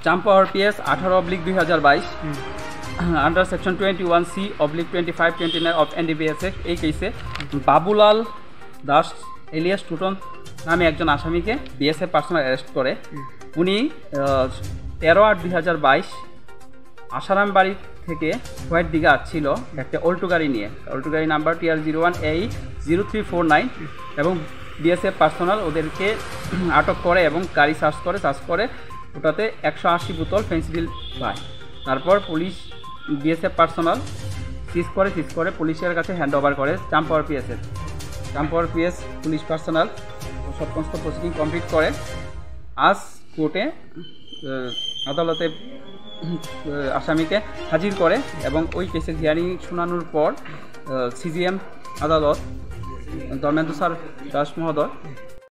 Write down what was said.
চাম্পাওয়ার PS 18/2022 under section 21C/2529 of NDPS এই কেসে Babulal Das Ilias two-tone নামে একজন আসামিকে বিএসএফ পার্সোনাল অ্যারেস্ট করে। উনি 13/8/2022 আশারাম বাড়ি থেকে খোয়াইয়ের দিকে আসছিল একটা অল্টো গাড়ি নিয়ে। অল্টো গাড়ি নাম্বার TR01A0349 এবং বিএসএফ পার্সোনাল ওদেরকে আটক করে এবং গাড়ি সার্চ করে ওটাতে 180 বোতল ফেন্সিডিল পায়। তারপর পুলিশ বিএসএফ পার্সোনাল সিজ করে পুলিশের কাছে হ্যান্ড ওভার করে চাম্পাওয়ার পিএস পুলিশ পার্সোনাল সমস্ত প্রসিডিং কমপ্লিট করে আজ কোর্টে আদালতে আসামিকে হাজির করে এবং ওই কেসের হিয়ারিং শোনানোর পর সিজিএম আদালত ধর্মেন্দ্র স্যার দাস মহোদয়